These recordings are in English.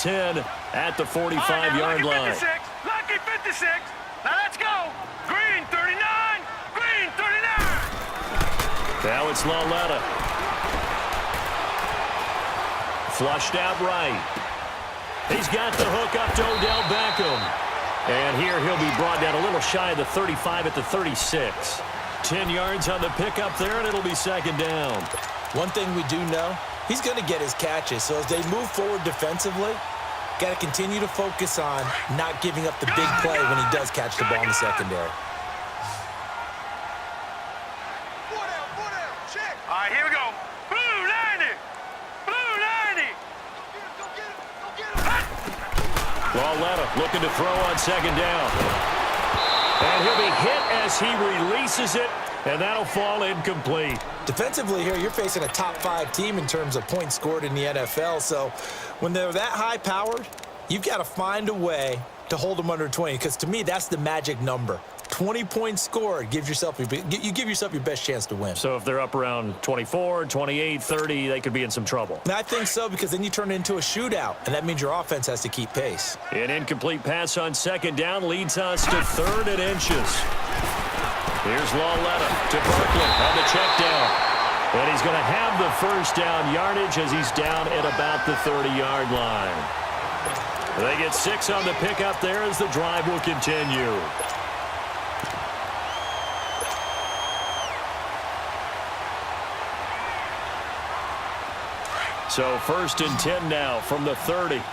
10 at the 45-yard line. 56. Lucky 56. Now let's go. Green 39. Green 39. Now it's Lauletta. Flushed out right. He's got the hook up to Odell Beckham. And here he'll be brought down a little shy of the 35 at the 36. 10 yards on the pickup there, and it'll be second down. One thing we do know, he's going to get his catches. So as they move forward defensively, got to continue to focus on not giving up the big play when he does catch the ball in the secondary. All right, here we go. Blue 90. Blue 90. Lauletta looking to throw on second down. And he'll be hit as he releases it, and that'll fall incomplete. Defensively here, you're facing a top-5 team in terms of points scored in the NFL. So when they're that high-powered, you've got to find a way to hold them under 20, because to me, that's the magic number. 20 points scored, you give yourself your best chance to win. So if they're up around 24, 28, 30, they could be in some trouble. And I think so, because then you turn it into a shootout, and that means your offense has to keep pace. An incomplete pass on second down leads us to 3rd and inches. Here's Lauletta to Barkley on the check down. And he's going to have the first down yardage as he's down at about the 30-yard line. They get 6 on the pickup there as the drive will continue. So 1st and 10 now from the 30. Here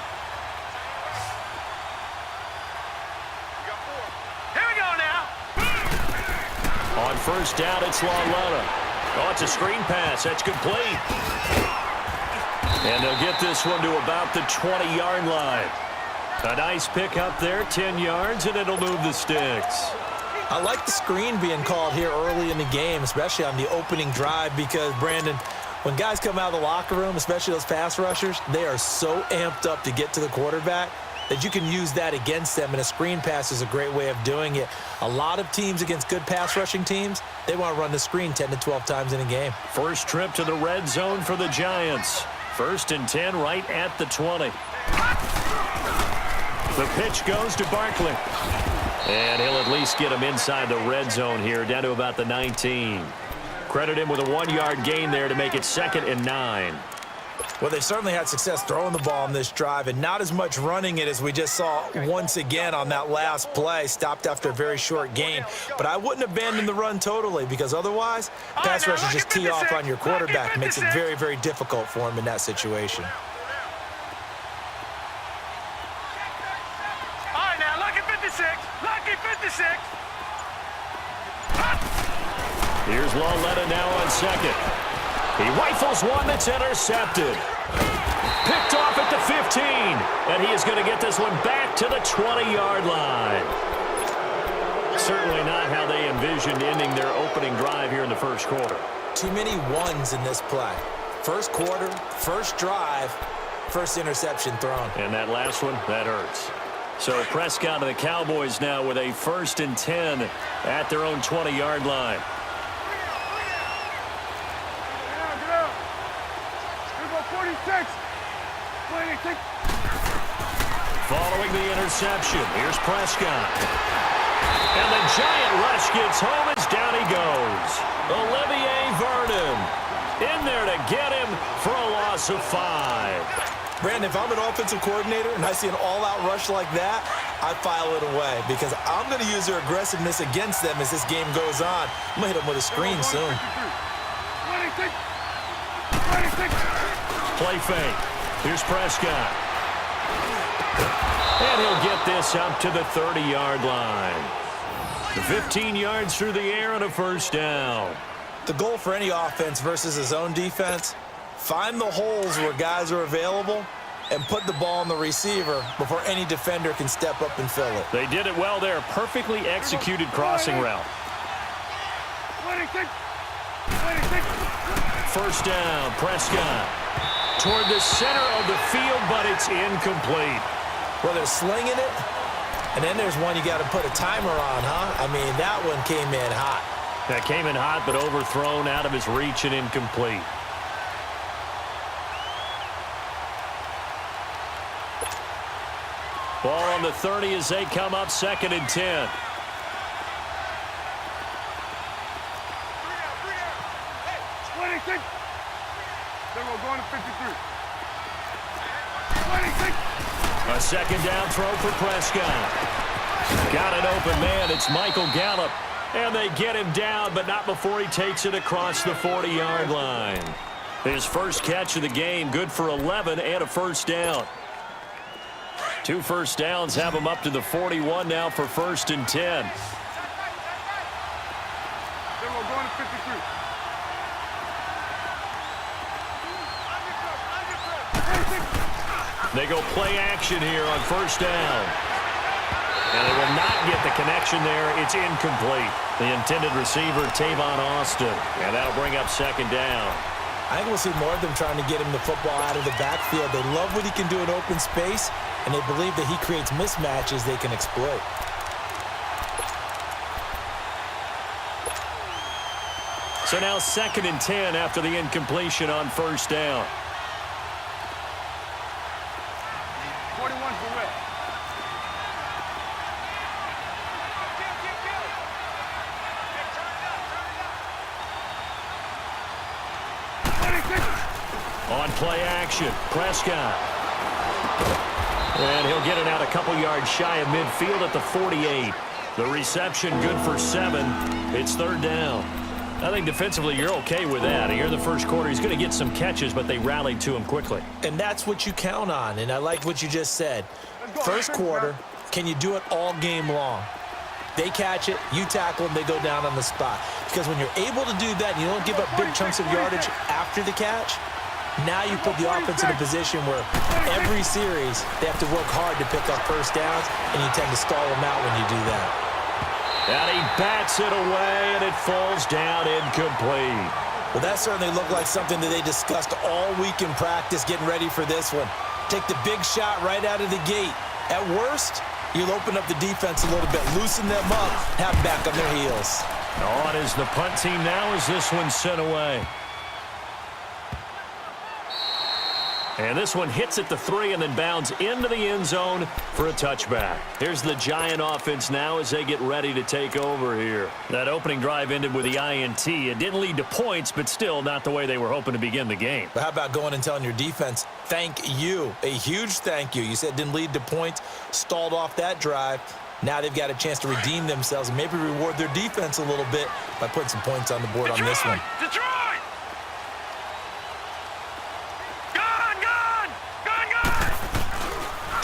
we go now. On first down, it's Lauletta. Oh, it's a screen pass. That's complete. And they'll get this one to about the 20-yard line. A nice pick up there, 10 yards, and it'll move the sticks. I like the screen being called here early in the game, especially on the opening drive, because, Brandon, when guys come out of the locker room, especially those pass rushers, they are so amped up to get to the quarterback that you can use that against them, and a screen pass is a great way of doing it. A lot of teams against good pass rushing teams, they want to run the screen 10 to 12 times in a game. First trip to the red zone for the Giants. 1st and 10 right at the 20. The pitch goes to Barkley. And he'll at least get him inside the red zone here, down to about the 19. Credit him with a 1-yard gain there to make it 2nd and 9. Well, they certainly had success throwing the ball on this drive, and not as much running it as we just saw once again on that last play, stopped after a very short gain. But I wouldn't abandon the run totally, because otherwise, pass rushers just tee off on your quarterback. It makes it very, very difficult for him in that situation. All right, now, lucky 56. Lucky 56. Here's Lauletta now on second. He rifles one that's intercepted. Picked off at the 15. And he is going to get this one back to the 20-yard line. Certainly not how they envisioned ending their opening drive here in the first quarter. Too many ones in this play. First quarter, first drive, first interception thrown. And that last one, that hurts. So Prescott and the Cowboys now with a 1st and 10 at their own 20-yard line. Following the interception, here's Prescott. And the giant rush gets home as down he goes. Olivier Vernon in there to get him for a loss of 5. Brandon, if I'm an offensive coordinator and I see an all-out rush like that, I file it away, because I'm going to use their aggressiveness against them as this game goes on. I'm going to hit them with a screen soon. Play fake. Here's Prescott. And he'll get this up to the 30-yard line. 15 yards through the air and a first down. The goal for any offense versus his own defense, find the holes where guys are available and put the ball on the receiver before any defender can step up and fill it. They did it well there. Perfectly executed crossing route. First down, Prescott. Toward the center of the field, but it's incomplete. Well, they're slinging it, and then there's one you got to put a timer on, huh? I mean, that one came in hot. That came in hot, but overthrown, out of his reach and incomplete. Ball on the 30 as they come up 2nd and 10. Going to 53. A 2nd down throw for Prescott. Got an open man. It's Michael Gallup. And they get him down, but not before he takes it across the 40-yard line. His first catch of the game, good for 11 and a first down. 2 first downs have him up to the 41 now for 1st and 10. We're going to 53. They go play action here on 1st down. And they will not get the connection there. It's incomplete. The intended receiver, Tavon Austin. And that'll bring up 2nd down. I think we'll see more of them trying to get him the football out of the backfield. They love what he can do in open space, and they believe that he creates mismatches they can exploit. So now 2nd and 10 after the incompletion on 1st down. 41 for Will. On play action, Prescott. And he'll get it out a couple yards shy of midfield at the 48. The reception good for 7. It's 3rd down. I think defensively you're okay with that. Here in the first quarter, he's going to get some catches, but they rallied to him quickly. And that's what you count on, and I like what you just said. First quarter, can you do it all game long? They catch it, you tackle them, they go down on the spot. Because when you're able to do that and you don't give up big chunks of yardage after the catch, now you put the offense in a position where every series they have to work hard to pick up first downs, and you tend to stall them out when you do that. And he bats it away, and it falls down incomplete. Well, that certainly looked like something that they discussed all week in practice getting ready for this one. Take the big shot right out of the gate. At worst, you'll open up the defense a little bit, loosen them up, have them back on their heels. On is the punt team now as this one's sent away. And this one hits at the 3 and then bounds into the end zone for a touchback. Here's the Giant offense now as they get ready to take over here. That opening drive ended with the INT. It didn't lead to points, but still not the way they were hoping to begin the game. But how about going and telling your defense, thank you, a huge thank you. You said it didn't lead to points, stalled off that drive. Now they've got a chance to redeem themselves and maybe reward their defense a little bit by putting some points on the board on this one. Detroit!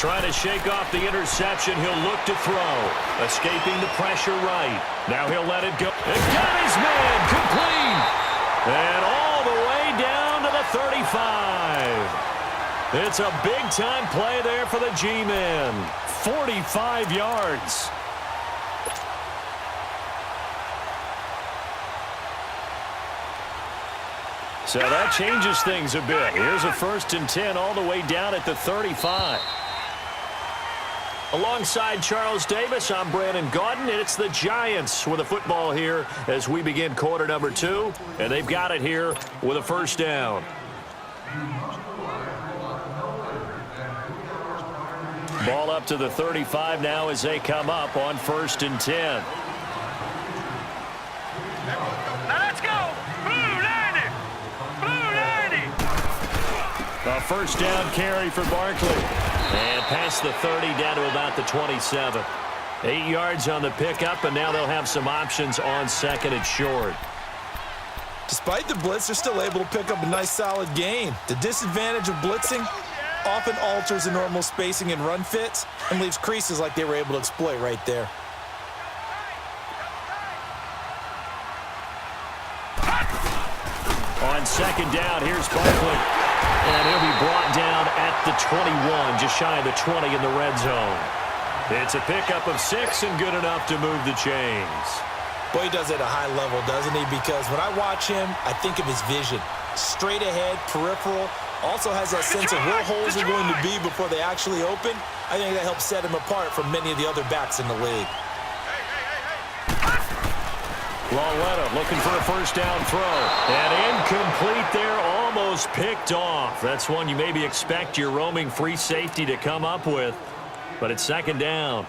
Trying to shake off the interception. He'll look to throw. Escaping the pressure right. Now he'll let it go. And got his man. Complete. And all the way down to the 35. It's a big-time play there for the G-men. 45 yards. So that changes things a bit. Here's a 1st and 10 all the way down at the 35. Alongside Charles Davis, I'm Brandon Gaudin, and it's the Giants with a football here as we begin quarter number 2, and they've got it here with a 1st down. Ball up to the 35 now as they come up on 1st and 10. Now let's go! Blue 90! Blue 90! A 1st down carry for Barkley. And past the 30 down to about the 27. 8 yards on the pickup, and now they'll have some options on 2nd and short. Despite the blitz, they're still able to pick up a nice solid gain. The disadvantage of blitzing often alters the normal spacing and run fits and leaves creases like they were able to exploit right there. On 2nd down, here's Barkley. And he'll be brought down at the 21, just shy of the 20 in the red zone. It's a pickup of 6 and good enough to move the chains. Boy, he does it at a high level, doesn't he? Because when I watch him, I think of his vision. Straight ahead, peripheral, also has that sense of where holes are going to be before they actually open. I think that helps set him apart from many of the other backs in the league. Lawletta looking for a 1st down throw. And incomplete there, almost picked off. That's one you maybe expect your roaming free safety to come up with. but it's second down.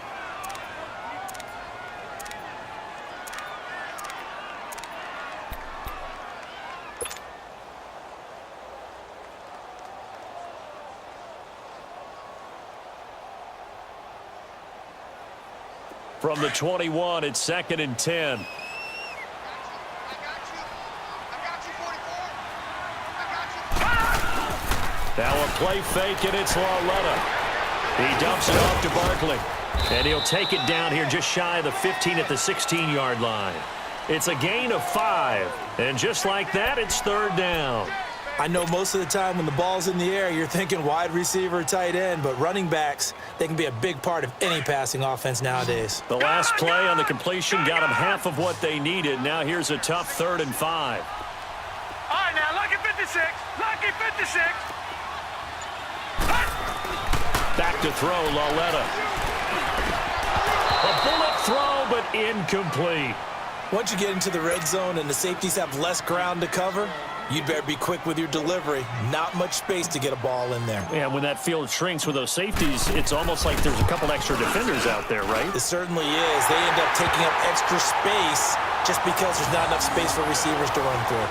From the 21, it's second and 10. Now a play fake, and it's Lauletta. He dumps it off to Barkley. And he'll take it down here just shy of the 15 at the 16-yard line. It's a gain of 5. And just like that, it's third down. I know most of the time when the ball's in the air, you're thinking wide receiver, tight end, but running backs, they can be a big part of any passing offense nowadays. The last play on the completion got them half of what they needed. Now here's a tough 3rd and 5. All right, now, lucky 56. Lucky 56. Back to throw, Lauletta. A bullet throw, but incomplete. Once you get into the red zone and the safeties have less ground to cover, you'd better be quick with your delivery. Not much space to get a ball in there. Yeah, when that field shrinks with those safeties, it's almost like there's a couple extra defenders out there, right? It certainly is. They end up taking up extra space just because there's not enough space for receivers to run through.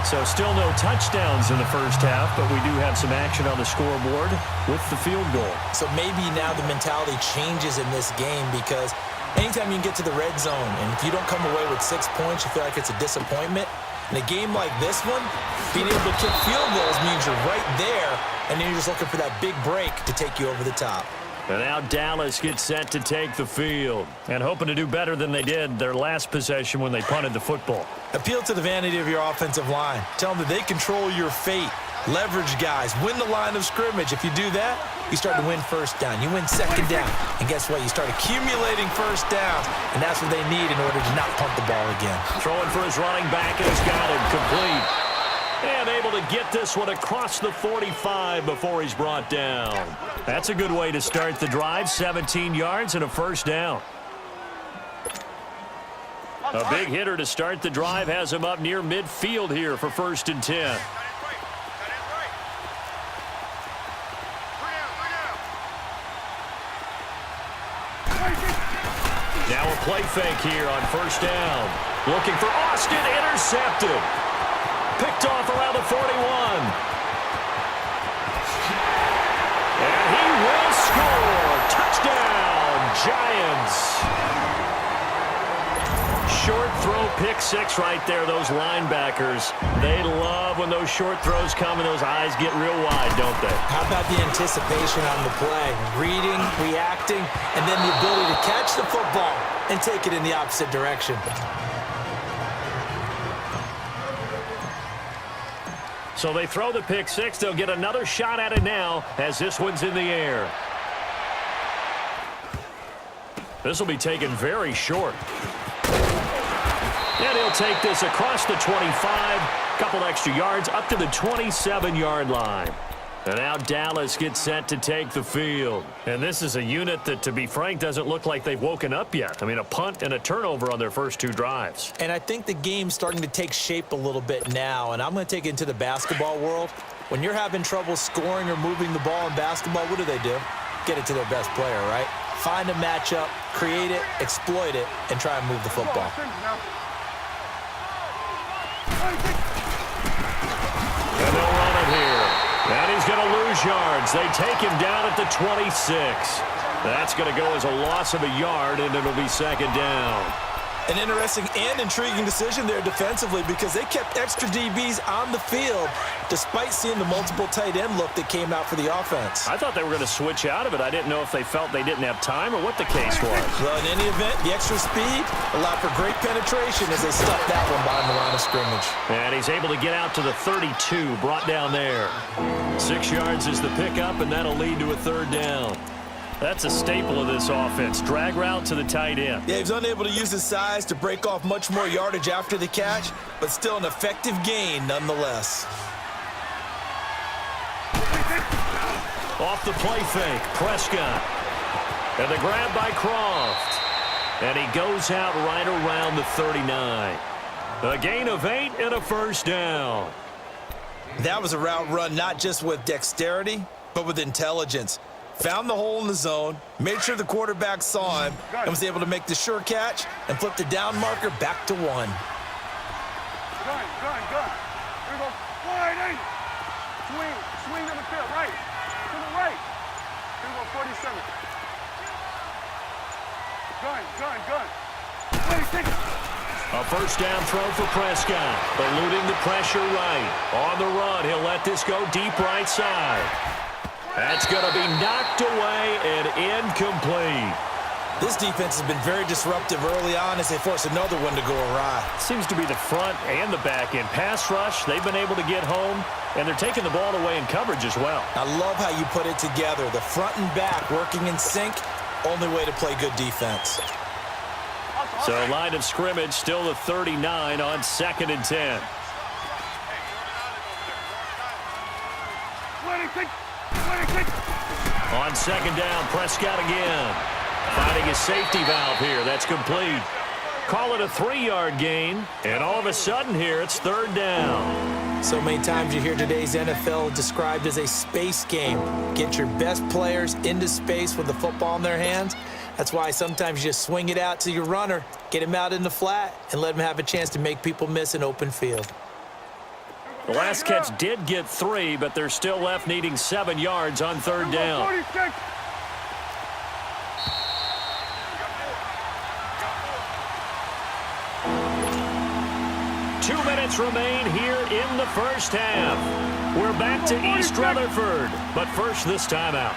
So still no touchdowns in the first half, but we do have some action on the scoreboard with the field goal. So maybe now the mentality changes in this game because anytime you can get to the red zone, and if you don't come away with 6 points, you feel like it's a disappointment. In a game like this one, being able to kick field goals means you're right there, and then you're just looking for that big break to take you over the top. And now Dallas gets set to take the field and hoping to do better than they did their last possession when they punted the football. Appeal to the vanity of your offensive line. Tell them that they control your fate. Leverage guys. Win the line of scrimmage. If you do that, you start to win first down. You win second down. And guess what? You start accumulating first downs. And that's what they need in order to not punt the ball again. Throwing for his running back, and he's got him complete. And able to get this one across the 45 before he's brought down. That's a good way to start the drive. 17 yards and a first down. A big hitter to start the drive has him up near midfield here for 1st and 10. Now a play fake here on 1st down. Looking for Austin, intercepted. Picked off around the 41. And he will score. Touchdown, Giants. Short throw, pick 6 right there. Those linebackers, they love when those short throws come and those eyes get real wide, don't they? How about the anticipation on the play? Reading, reacting, and then the ability to catch the football and take it in the opposite direction. So they throw the pick 6. They'll get another shot at it now as this one's in the air. This will be taken very short. And he'll take this across the 25. Couple extra yards up to the 27-yard line. And now Dallas gets set to take the field. And this is a unit that, to be frank, doesn't look like they've woken up yet. I mean, a punt and a turnover on their first 2 drives. And I think the game's starting to take shape a little bit now. And I'm going to take it into the basketball world. When you're having trouble scoring or moving the ball in basketball, what do? Get it to their best player, right? Find a matchup, create it, exploit it, and try and move the football. And they'll run it here. And he's going to lose yards. They take him down at the 26. That's going to go as a loss of a yard, and it'll be second down. An interesting and intriguing decision there defensively because they kept extra DBs on the field despite seeing the multiple tight end look that came out for the offense. I thought they were going to switch out of it. I didn't know if they felt they didn't have time or what the case was. Well, in any event, the extra speed allowed for great penetration as they stuffed that one behind the line of scrimmage. And he's able to get out to the 32, brought down there. 6 yards is the pickup, and that'll lead to a third down. That's a staple of this offense. Drag route to the tight end. Yeah, he's unable to use his size to break off much more yardage after the catch, but still an effective gain nonetheless. Off the play fake, Prescott. And the grab by Croft. And he goes out right around the 39. A gain of 8 and a first down. That was a route run not just with dexterity, but with intelligence. found the hole in the zone, made sure the quarterback saw him, and was able to make the sure catch and flip the down marker back to 1. Gun. Here we go. Wide. Swing to the field. Right. To the right. Here we go. 47. Gun. Wait, take it. A first down throw for Prescott. Eluding the pressure right. On the run, he'll let this go deep right side. That's going to be knocked away and incomplete. This defense has been very disruptive early on as they force another one to go awry. Seems to be the front and the back end. Pass rush, they've been able to get home, and they're taking the ball away in coverage as well. I love how you put it together. The front and back working in sync, only way to play good defense. So line of scrimmage still the 39 on 2nd and 10. On 2nd down, Prescott again. Finding his safety valve here. That's complete. Call it a 3-yard gain. And all of a sudden here, it's 3rd down. So many times you hear today's NFL described as a space game. Get your best players into space with the football in their hands. That's why sometimes you just swing it out to your runner, get him out in the flat, and let him have a chance to make people miss an open field. The last catch did get 3, but they're still left needing 7 yards on 3rd down. 46. 2 minutes remain here in the first half. We're back to East Rutherford, but first this timeout.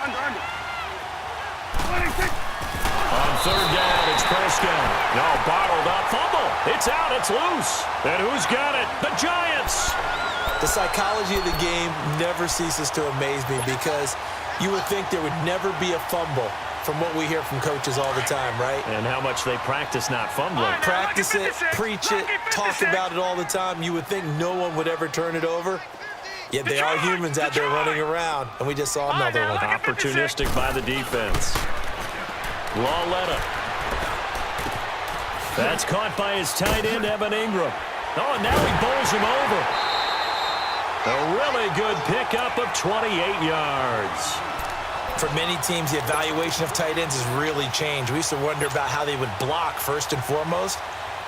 Under. 26. On 3rd down, it's Prescott. No, bottled up. Fumble. It's out. It's loose. And who's got it? The Giants. The psychology of the game never ceases to amaze me because you would think there would never be a fumble from what we hear from coaches all the time, right? And how much they practice not fumbling. Practice it, preach it, talk about it all the time. You would think no one would ever turn it over. Yet they are humans out there running around, and we just saw another one. Opportunistic by the defense. Lawletta. That's caught by his tight end, Evan Ingram. Oh, and now he bowls him over. A really good pickup of 28 yards. For many teams, the evaluation of tight ends has really changed. We used to wonder about how they would block first and foremost.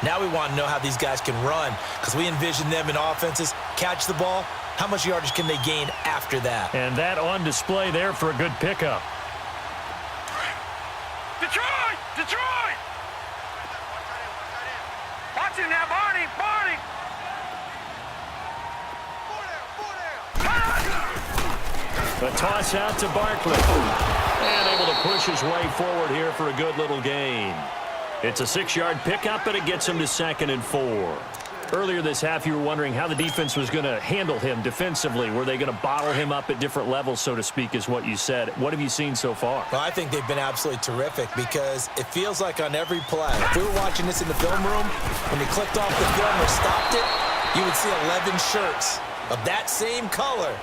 Now we want to know how these guys can run because we envision them in offenses, catch the ball. How much yardage can they gain after that? And that on display there for a good pickup. Detroit! Watch it now, Barney! A toss out to Barkley. And able to push his way forward here for a good little gain. It's a 6-yard pickup, and it gets him to 2nd and 4. Earlier this half, you were wondering how the defense was going to handle him defensively. Were they going to bottle him up at different levels, so to speak, is what you said. What have you seen so far? Well, I think they've been absolutely terrific because it feels like on every play, if we were watching this in the film room, when they clicked off the film or stopped it, you would see 11 shirts of that same color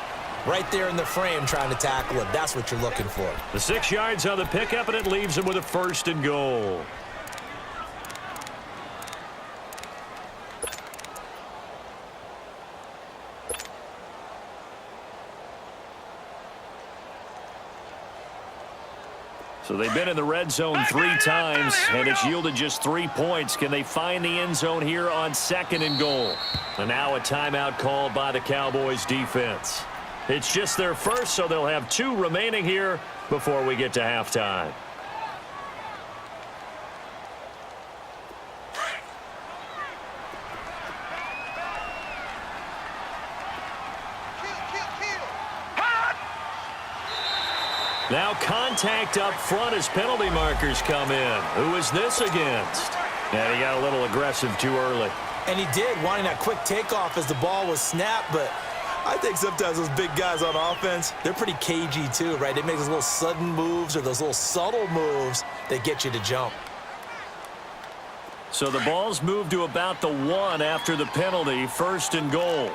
right there in the frame trying to tackle him. That's what you're looking for. The 6 yards on the pickup, and it leaves him with a 1st and goal. So they've been in the red zone 3 times, and it's yielded just 3 points. Can they find the end zone here on 2nd and goal? And now a timeout called by the Cowboys defense. It's just their first, so they'll have 2 remaining here before we get to halftime. Now contact up front as penalty markers come in. Who is this against? Yeah, he got a little aggressive too early. And he did, wanting that quick takeoff as the ball was snapped, but I think sometimes those big guys on offense, they're pretty cagey too, right? They make those little sudden moves or those little subtle moves that get you to jump. So the ball's moved to about the 1 after the penalty, 1st and goal.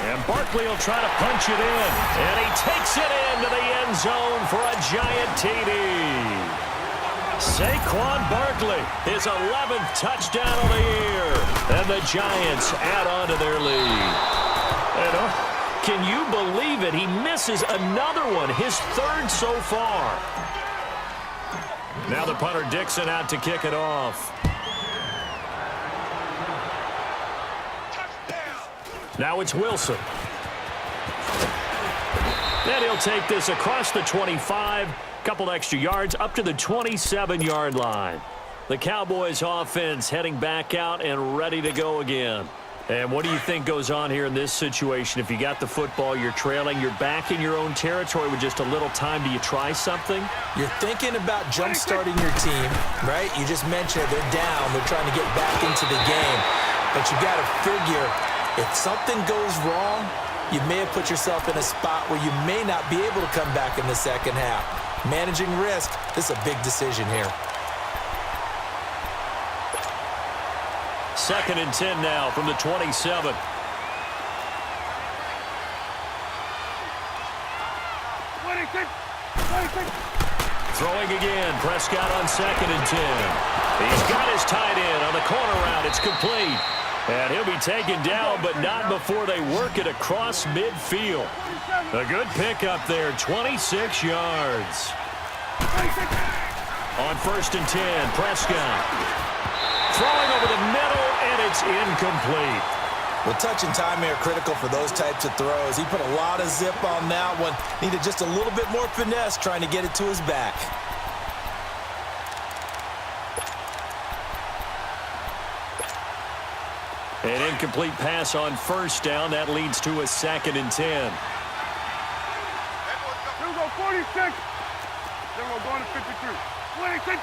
And Barkley will try to punch it in. And he takes it into the end zone for a giant TD. Saquon Barkley, his 11th touchdown of the year. And the Giants add on to their lead. And, can you believe it? He misses another one, his third so far. Now the punter Dixon out to kick it off. Now it's Wilson. And he'll take this across the 25, couple extra yards up to the 27-yard line. The Cowboys offense heading back out and ready to go again. And what do you think goes on here in this situation? If you got the football, you're trailing, you're back in your own territory with just a little time. Do you try something? You're thinking about jump-starting your team, right? You just mentioned it. They're down. They're trying to get back into the game. But you got to figure, if something goes wrong, you may have put yourself in a spot where you may not be able to come back in the second half. Managing risk, this is a big decision here. 2nd and 10 now from the 27. 26, 26. Throwing again. Prescott on 2nd and 10. He's got his tight end on the corner route. It's complete. And he'll be taken down, but not before they work it across midfield. A good pickup there, 26 yards. On 1st and 10, Prescott. Throwing over the middle, and it's incomplete. Well, touch and time here critical for those types of throws. He put a lot of zip on that one. Needed just a little bit more finesse trying to get it to his back. An incomplete pass on 1st down. That leads to a 2nd and 10. Then we'll go 46. Then we'll go to 53. 26,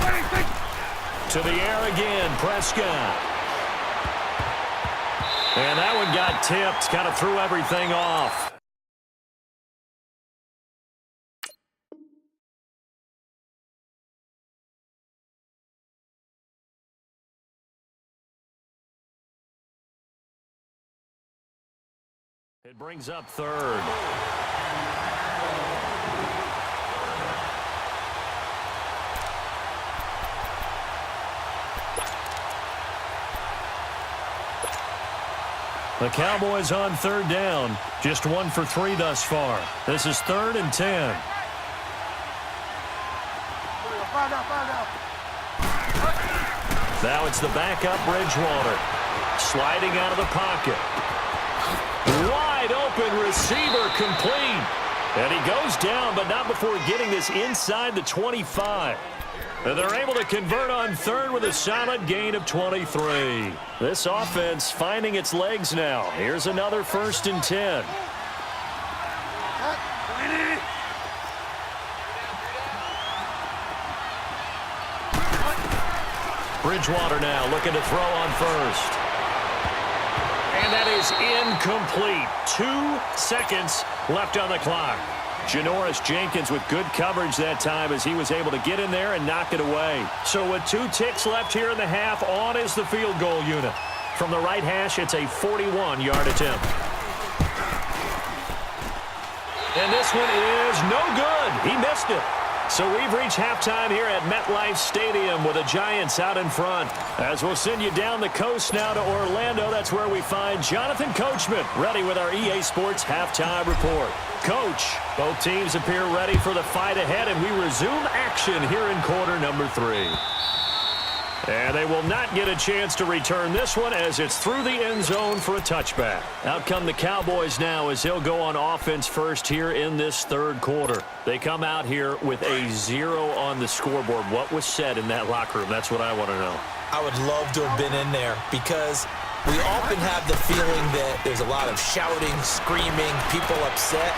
26. To the air again, Prescott. And that one got tipped, kind of threw everything off. It brings up 3rd. The Cowboys on 3rd down. Just 1 for 3 thus far. This is 3rd and 10. Now it's the backup Bridgewater. Sliding out of the pocket. Wide open receiver complete. And he goes down, but not before getting this inside the 25. And they're able to convert on 3rd with a solid gain of 23. This offense finding its legs now. Here's another 1st and 10. Bridgewater now looking to throw on 1st. And that is incomplete. 2 seconds left on the clock. Janoris Jenkins with good coverage that time as he was able to get in there and knock it away. So with 2 ticks left here in the half, on is the field goal unit. From the right hash, it's a 41-yard attempt. And this one is no good. He missed it. So we've reached halftime here at MetLife Stadium with the Giants out in front. As we'll send you down the coast now to Orlando, that's where we find Jonathan Coachman ready with our EA Sports Halftime Report. Coach, both teams appear ready for the fight ahead, and we resume action here in quarter number 3. And they will not get a chance to return this one as it's through the end zone for a touchback. Out come the Cowboys now as they'll go on offense first here in this 3rd quarter. They come out here with a 0 on the scoreboard. What was said in that locker room? That's what I want to know. I would love to have been in there because we often have the feeling that there's a lot of shouting, screaming, people upset.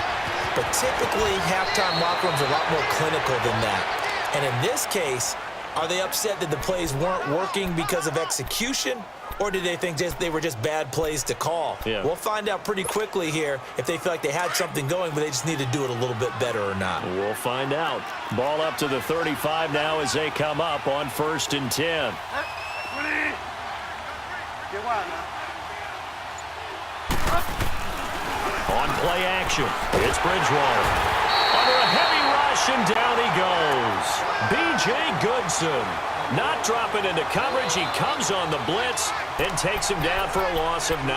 But typically, halftime locker rooms are a lot more clinical than that. And in this case, are they upset that the plays weren't working because of execution, or did they think they were just bad plays to call? Yeah. We'll find out pretty quickly here if they feel like they had something going, but they just need to do it a little bit better or not. We'll find out. Ball up to the 35 now as they come up on 1st and 10. On play action, it's Bridgewater. Under a heavy rush, and down he goes. B.J. Goodson not dropping into coverage. He comes on the blitz and takes him down for a loss of 9.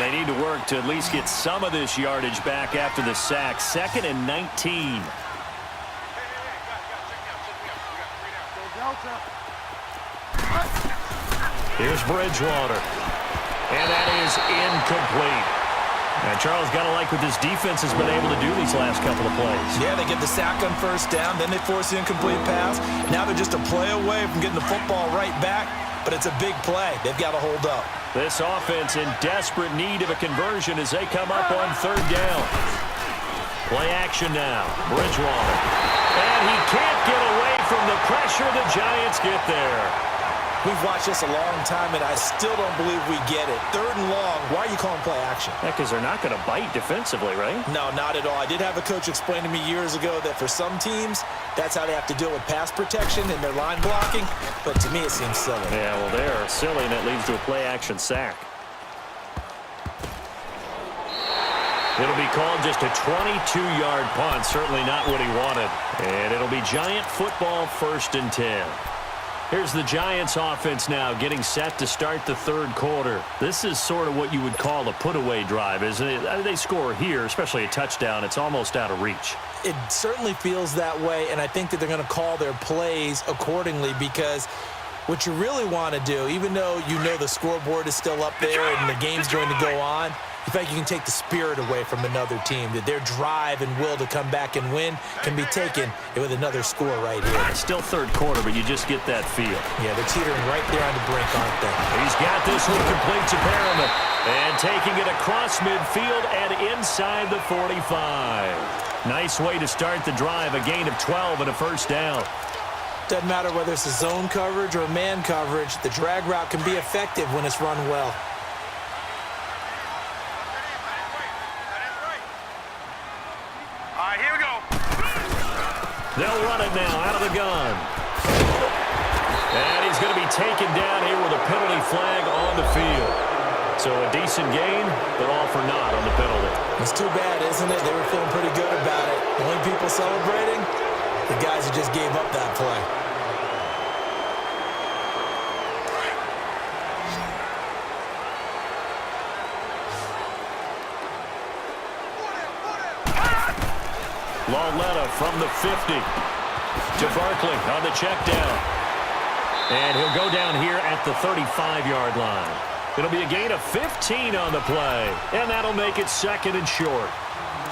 They need to work to at least get some of this yardage back after the sack. 2nd and 19. Here's Bridgewater. And that is incomplete. And Charles, got to like what this defense has been able to do these last couple of plays. Yeah, they get the sack on 1st down, then they force the incomplete pass. Now they're just a play away from getting the football right back, but it's a big play. They've got to hold up. This offense in desperate need of a conversion as they come up on 3rd down. Play action now. Bridgewater. And he can't get away from the pressure. The Giants get there. We've watched this a long time, and I still don't believe we get it. 3rd and long, why are you calling play action? Yeah, because they're not going to bite defensively, right? No, not at all. I did have a coach explain to me years ago that for some teams, that's how they have to deal with pass protection and their line blocking. But to me, it seems silly. Yeah, well, they're silly, and that leads to a play action sack. It'll be called just a 22-yard punt. Certainly not what he wanted. And it'll be Giant football 1st and 10. Here's the Giants offense now getting set to start the 3rd quarter. This is sort of what you would call a put-away drive, isn't it? They score here, especially a touchdown. It's almost out of reach. It certainly feels that way, and I think that they're going to call their plays accordingly because what you really want to do, even though you know the scoreboard is still up there and the game's going to go on, in fact, you can take the spirit away from another team, that their drive and will to come back and win can be taken with another score right here. It's still 3rd quarter, but you just get that feel. Yeah, they're teetering right there on the brink, aren't they? He's got this one complete to Perriman. And taking it across midfield and inside the 45. Nice way to start the drive, a gain of 12 and a 1st down. Doesn't matter whether it's a zone coverage or a man coverage, the drag route can be effective when it's run well. They'll run it now out of the gun. And he's going to be taken down here with a penalty flag on the field. So a decent gain, but all for naught on the penalty. It's too bad, isn't it? They were feeling pretty good about it. The only people celebrating, the guys who just gave up that play. Lauletta from the 50 to Barkley on the check down. And he'll go down here at the 35-yard line. It'll be a gain of 15 on the play, and that'll make it 2nd and short.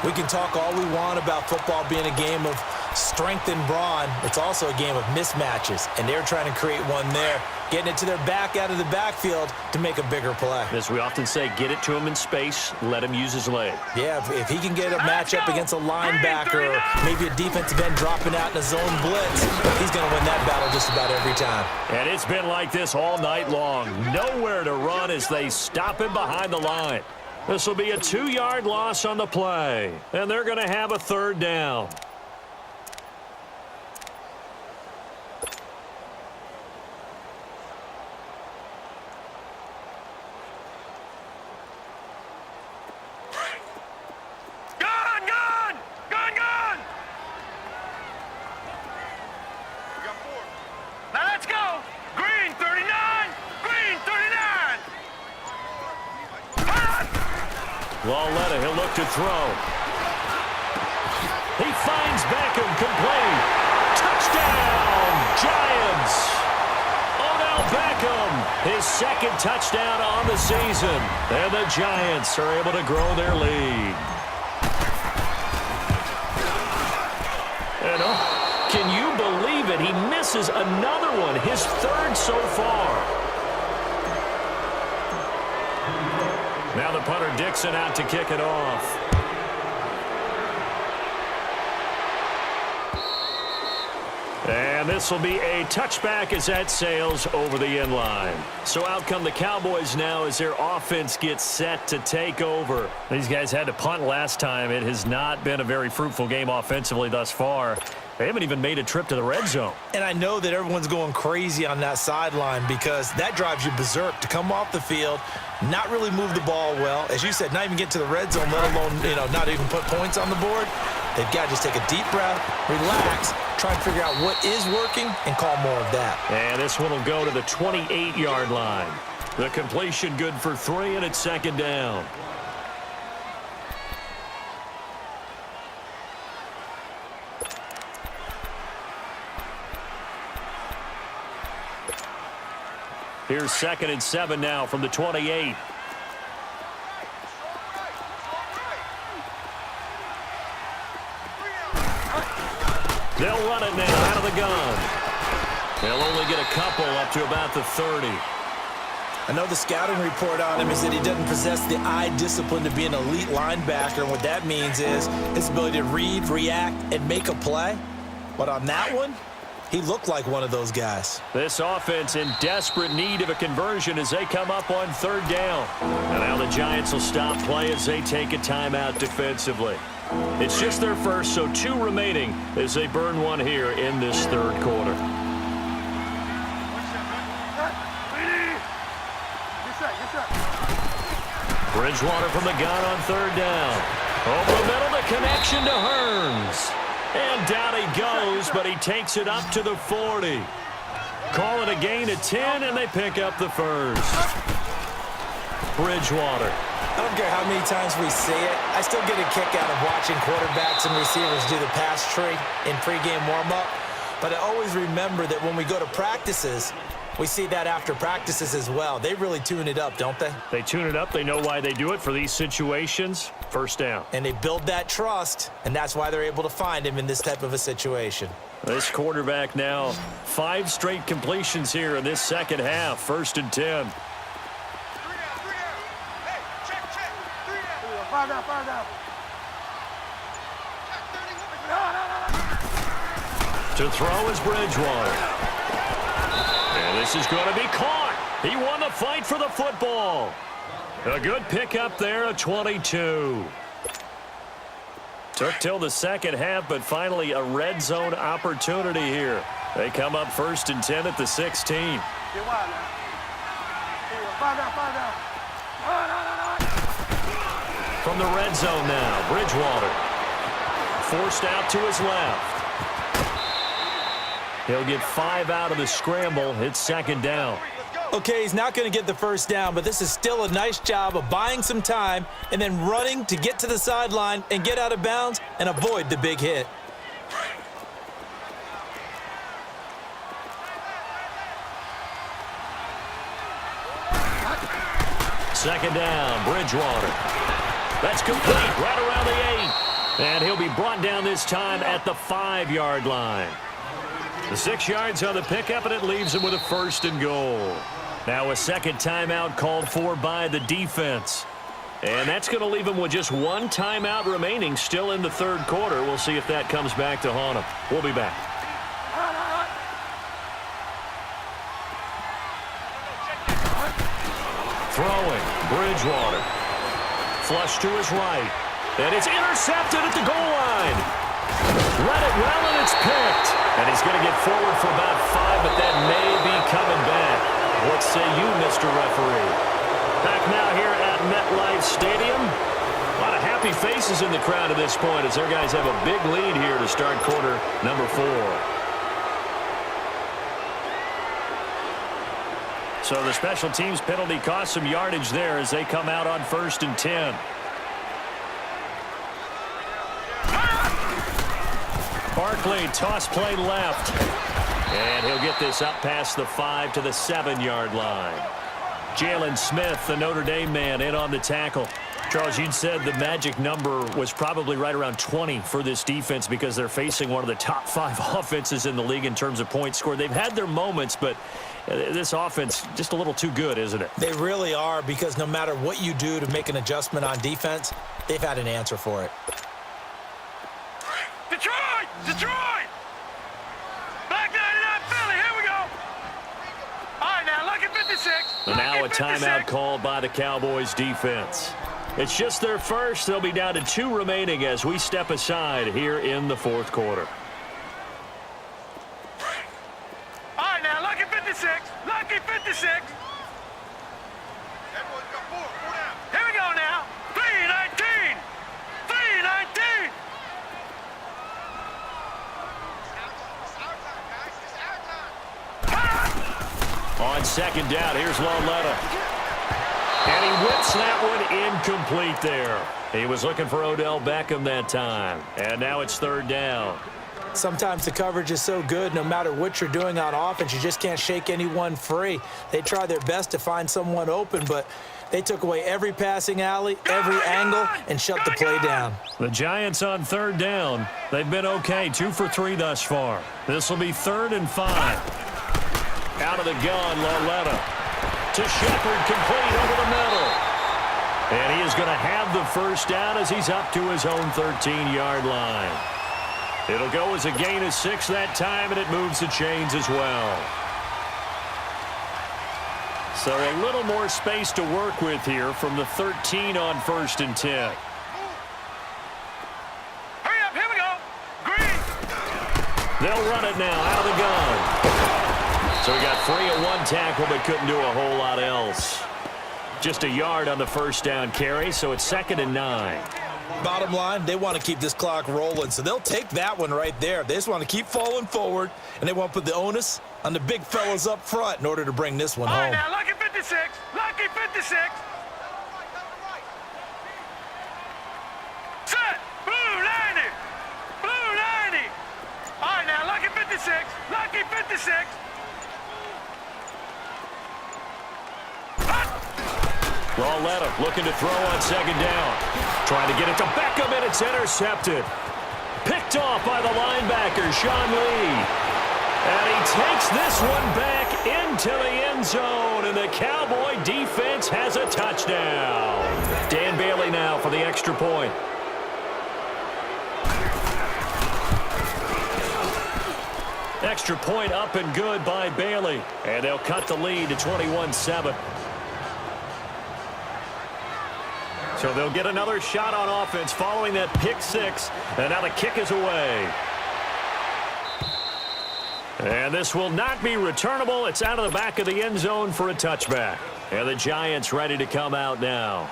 We can talk all we want about football being a game of strength and brawn. It's also a game of mismatches, and they're trying to create one there, getting it to their back out of the backfield to make a bigger play. As we often say, get it to him in space, let him use his leg. Yeah, if he can get a matchup against a linebacker or maybe a defensive end dropping out in a zone blitz, he's going to win that battle just about every time. And it's been like this all night long. Nowhere to run as they stop him behind the line. This will be a 2-yard loss on the play, and they're going to have a 3rd down. Lauletta, he'll look to throw. He finds Beckham, complete. Touchdown, Giants! Odell Beckham, his 2nd touchdown on the season. And the Giants are able to grow their lead. And can you believe it? He misses another one, his 3rd so far. Now the punter Dixon out to kick it off. And this will be a touchback as that sails over the end line. So out come the Cowboys now as their offense gets set to take over. These guys had to punt last time. It has not been a very fruitful game offensively thus far. They haven't even made a trip to the red zone. And I know that everyone's going crazy on that sideline because that drives you berserk to come off the field, not really move the ball well. As you said, not even get to the red zone, let alone, not even put points on the board. They've got to just take a deep breath, relax, try and figure out what is working and call more of that. And this one will go to the 28-yard line. The completion good for 3, and it's second down. Here's 2nd and 7 now from the 28. They'll run it now out of the gun. They'll only get a couple up to about the 30. I know the scouting report on him is that he doesn't possess the eye discipline to be an elite linebacker. And what that means is his ability to read, react, and make a play. But on that one, he looked like one of those guys. This offense in desperate need of a conversion as they come up on 3rd down. And now the Giants will stop play as they take a timeout defensively. It's just their first, so 2 remaining as they burn one here in this 3rd quarter. Bridgewater from the gun on 3rd down. Over the middle, the connection to Hearns. And down he goes, but he takes it up to the 40. Call it a gain of 10, and they pick up the first. Bridgewater. I don't care how many times we see it. I still get a kick out of watching quarterbacks and receivers do the pass tree in pregame warm-up. But I always remember that when we go to practices, we see that after practices as well. They really tune it up, don't they? They tune it up. They know why they do it for these situations. First down. And they build that trust, and that's why they're able to find him in this type of a situation. This quarterback now 5 straight completions here in this second half. 1st and 10. 5 down, 5 down. To throw is Bridgewater. And this is going to be caught. He won the fight for the football. A good pickup there, a 22. Took till the second half, but finally a red zone opportunity here. They come up 1st and 10 at the 16. Get wide now. 5 down, 5 down. From the red zone now, Bridgewater. Forced out to his left. He'll get 5 out of the scramble. It's 2nd down. Okay, he's not going to get the first down, but this is still a nice job of buying some time and then running to get to the sideline and get out of bounds and avoid the big hit. Second down, Bridgewater. That's complete right around the 8. And he'll be brought down this time at the 5-yard line. The 6 yards on the pickup, and it leaves him with a 1st and goal. Now a second timeout called for by the defense. And that's going to leave him with just 1 timeout remaining still in the 3rd quarter. We'll see if that comes back to haunt him. We'll be back. Throwing, Bridgewater. Flush to his right. And it's intercepted at the goal line. Read it well, and it's picked. And he's going to get forward for about 5, but that may be coming back. What say you, Mr. Referee? Back now here at MetLife Stadium. A lot of happy faces in the crowd at this point as their guys have a big lead here to start quarter number 4. So the special teams penalty cost some yardage there as they come out on 1st and 10. Barkley, toss play left. And he'll get this up past the 5 to the 7-yard line. Jalen Smith, the Notre Dame man, in on the tackle. Charles, you'd said the magic number was probably right around 20 for this defense because they're facing one of the top 5 offenses in the league in terms of points scored. They've had their moments, but this offense just a little too good, isn't it? They really are, because no matter what you do to make an adjustment on defense, they've had an answer for it. Detroit! Detroit! Black 99 Philly, here we go! All right, now, lucky 56. And now a timeout called by the Cowboys defense. It's just their first. They'll be down to 2 remaining as we step aside here in the 4th quarter. All right, now, lucky 56. Lucky 56. Here we go now. 319. 319. On on second down. Here's Lauletta. And he whips that one incomplete there. He was looking for Odell Beckham that time. And now it's third down. Sometimes the coverage is so good, no matter what you're doing on offense, you just can't shake anyone free. They try their best to find someone open, but they took away every passing alley, every angle, and shut the play down. The Giants on third down. They've been okay, 2 for 3 thus far. This will be 3rd and 5. Out of the gun, Lauletta. To Shepard, complete over the middle. And he is going to have the first down as he's up to his own 13-yard line. It'll go as a gain of 6 that time, and it moves the chains as well. So a little more space to work with here from the 13 on 1st and 10. Hurry up, here we go. Green. They'll run it now out of the gun. So he got free of 1 tackle but couldn't do a whole lot else. Just a yard on the first down carry, so it's 2nd and 9. Bottom line, they want to keep this clock rolling, so they'll take that one right there. They just want to keep falling forward, and they want to put the onus on the big fellas up front in order to bring this one All right, home. now, lucky 56. Lucky 56. Set. Blue 90. Blue 90. All right, now, lucky 56. Lucky 56. Lauletta looking to throw on second down. Trying to get it to Beckham, and it's intercepted. Picked off by the linebacker, Sean Lee. And he takes this one back into the end zone, and the Cowboy defense has a touchdown. Dan Bailey now for the extra point. Extra point up and good by Bailey. And they'll cut the lead to 21-7. So they'll get another shot on offense following that pick 6. And now the kick is away. And this will not be returnable. It's out of the back of the end zone for a touchback. And the Giants ready to come out now.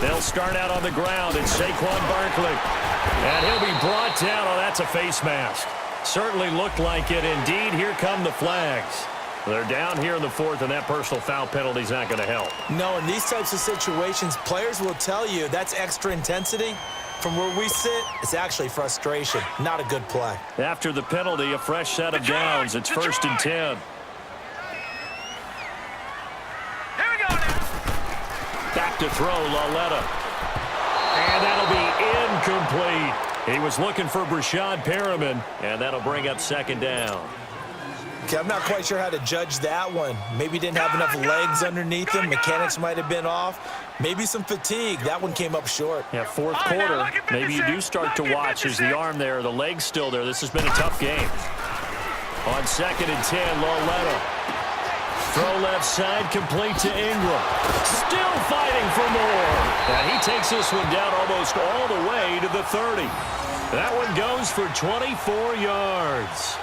They'll start out on the ground. It's Saquon Barkley. And he'll be brought down. Oh, that's a face mask. Certainly looked like it. Indeed, here come the flags. They're down here in the 4th, and that personal foul penalty is not going to help. No, in these types of situations, players will tell you that's extra intensity. From where we sit, it's actually frustration. Not a good play. After the penalty, a fresh set of downs. It's 1st and 10. Back to throw, Lauletta. And that'll be incomplete. He was looking for Brashad Perriman, and that'll bring up 2nd down. Okay, I'm not quite sure how to judge that one. Maybe didn't have enough legs underneath him. Mechanics might have been off. Maybe some fatigue. That one came up short. Yeah, 4th quarter. Maybe you do start to watch. Is the arm there, the leg's still there. This has been a tough game. On 2nd and 10, Lauletta. Throw left side, complete to Ingram. Still fighting for more. And he takes this one down almost all the way to the 30. That one goes for 24 yards.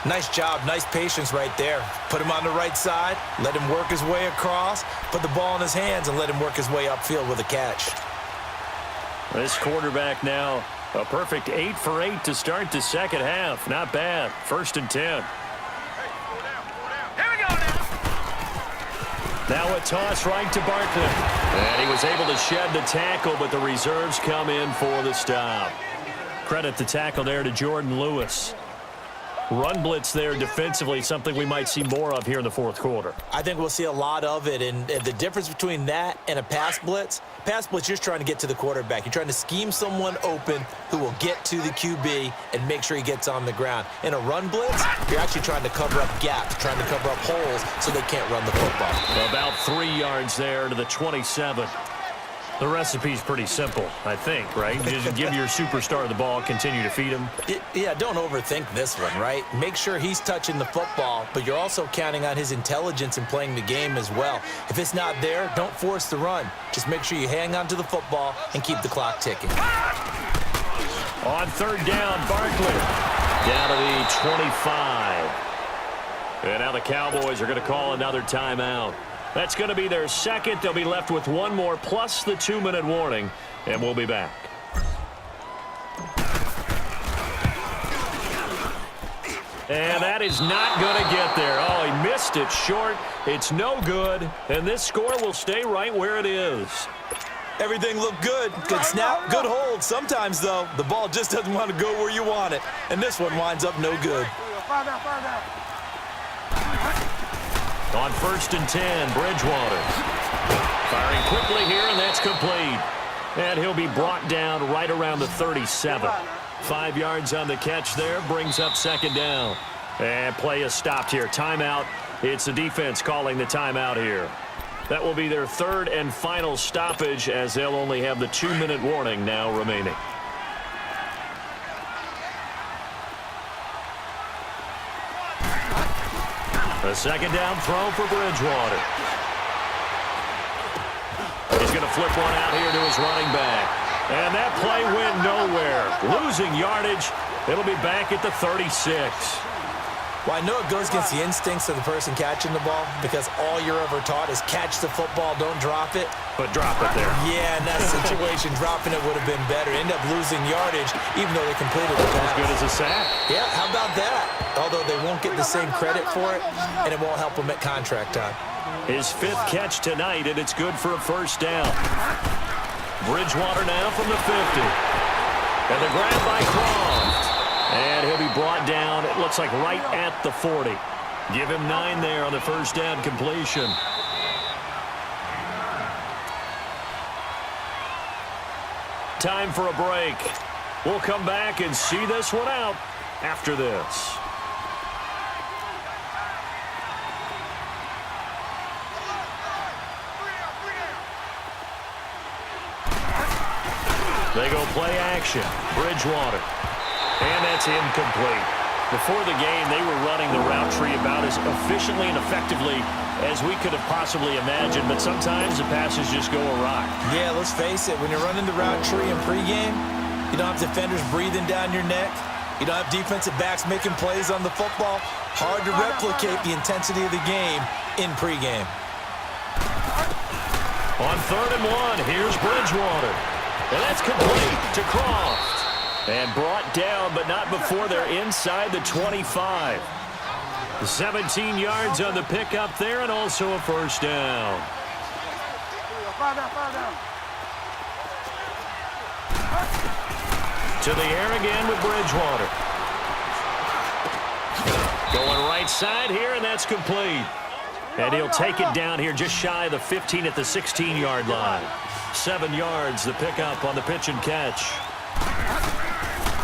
Nice job, nice patience right there. Put him on the right side, let him work his way across, put the ball in his hands, and let him work his way upfield with a catch. This quarterback now, a perfect 8 for 8 to start the second half. Not bad. 1st and 10. Now a toss right to Barkley. And he was able to shed the tackle, but the reserves come in for the stop. Credit the tackle there to Jordan Lewis. Run blitz there defensively, something we might see more of here in the 4th quarter. I think we'll see a lot of it, and the difference between that and a pass blitz, you're just trying to get to the quarterback. You're trying to scheme someone open who will get to the QB and make sure he gets on the ground. In a run blitz, you're actually trying to cover up gaps, trying to cover up holes so they can't run the football. About 3 yards there to the 27. The recipe's pretty simple, I think, right? Just give your superstar the ball, continue to feed him. Yeah, don't overthink this one, right? Make sure he's touching the football, but you're also counting on his intelligence in playing the game as well. If it's not there, don't force the run. Just make sure you hang on to the football and keep the clock ticking. On 3rd down, Barkley. Down to the 25. And now the Cowboys are going to call another timeout. That's going to be their second. They'll be left with one more plus the 2-minute warning, and we'll be back. And that is not going to get there. Oh, he missed it short. It's no good, and this score will stay right where it is. Everything looked good. Good snap, good hold. Sometimes, though, the ball just doesn't want to go where you want it, and this one winds up no good. On 1st and 10, Bridgewater. Firing quickly here, and that's complete. And he'll be brought down right around the 37. 5 yards on the catch there, brings up 2nd down. And play is stopped here. Timeout. It's the defense calling the timeout here. That will be their 3rd and final stoppage, as they'll only have the 2-minute warning now remaining. A 2nd down throw for Bridgewater. He's going to flip one out here to his running back. And that play went nowhere. Losing yardage. It'll be back at the 36. Well, I know it goes against the instincts of the person catching the ball because all you're ever taught is catch the football, don't drop it. But drop it there. Yeah, in that situation, dropping it would have been better. End up losing yardage, even though they completed the pass. As good as a sack. Yeah, how about that? Although they won't get the same credit for it, and it won't help them at contract time. His 5th catch tonight, and it's good for a 1st down. Bridgewater now from the 50. And the grab by Croft. And he'll be brought down, it looks like right at the 40. Give him 9 there on the 1st down completion. Time for a break. We'll come back and see this one out after this. They go play action. Bridgewater. And that's incomplete. Before the game, they were running the route tree about as efficiently and effectively as we could have possibly imagined, but sometimes the passes just go awry. Yeah, let's face it. When you're running the route tree in pregame, you don't have defenders breathing down your neck. You don't have defensive backs making plays on the football. Hard to replicate the intensity of the game in pregame. On 3rd and 1, here's Bridgewater. And that's complete to Croft. And brought down, but not before they're inside the 25. 17 yards on the pickup there, and also a 1st down. To the air again with Bridgewater. Going right side here, and that's complete. And he'll take it down here just shy of the 15 at the 16-yard line. 7 yards, the pickup on the pitch and catch.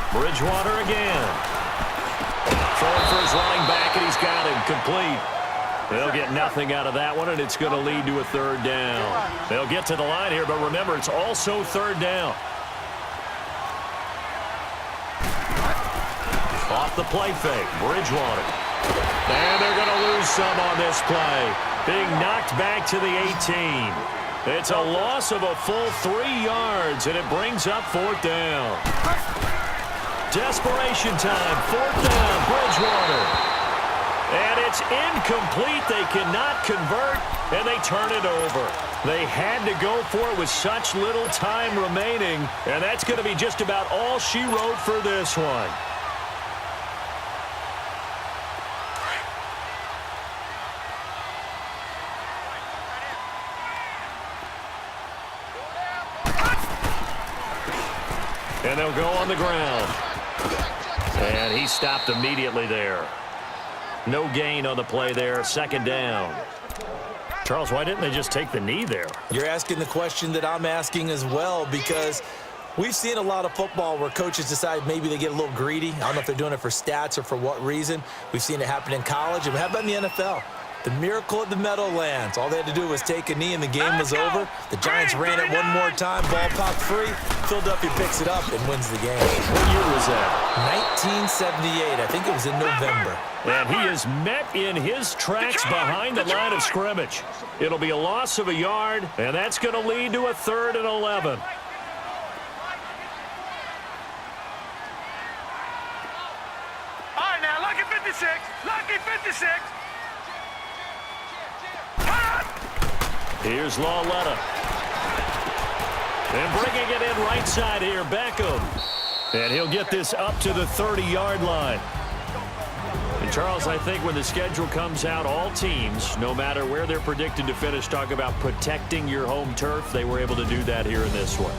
Bridgewater again. Throwing for his running back, and he's got him complete. They'll get nothing out of that one, and it's going to lead to a 3rd down. They'll get to the line here, but remember, it's also 3rd down. Off the play fake, Bridgewater. And they're going to lose some on this play. Being knocked back to the 18. It's a loss of a full 3 yards, and it brings up 4th down. Desperation time, 4th down, Bridgewater. And it's incomplete. They cannot convert, and they turn it over. They had to go for it with such little time remaining, and that's going to be just about all she wrote for this one. And they'll go on the ground. And he stopped immediately there. No gain on the play there. 2nd down. Charles, why didn't they just take the knee there? You're asking the question that I'm asking as well, because we've seen a lot of football where coaches decide maybe they get a little greedy. I don't know if they're doing it for stats or for what reason. We've seen it happen in college. And how about in the NFL? The miracle at the Meadowlands. All they had to do was take a knee and the game was over. The Giants ran it one more time. Ball popped free. Philadelphia picks it up and wins the game. What year was that? 1978. I think it was in November. And he is met in his tracks behind the line of scrimmage. It'll be a loss of a yard, and that's going to lead to a 3rd and 11. All right, now, lucky 56. Lucky 56. Here's Lawletta. And bringing it in right side here, Beckham. And he'll get this up to the 30-yard line. And, Charles, I think when the schedule comes out, all teams, no matter where they're predicted to finish, talk about protecting your home turf. They were able to do that here in this one.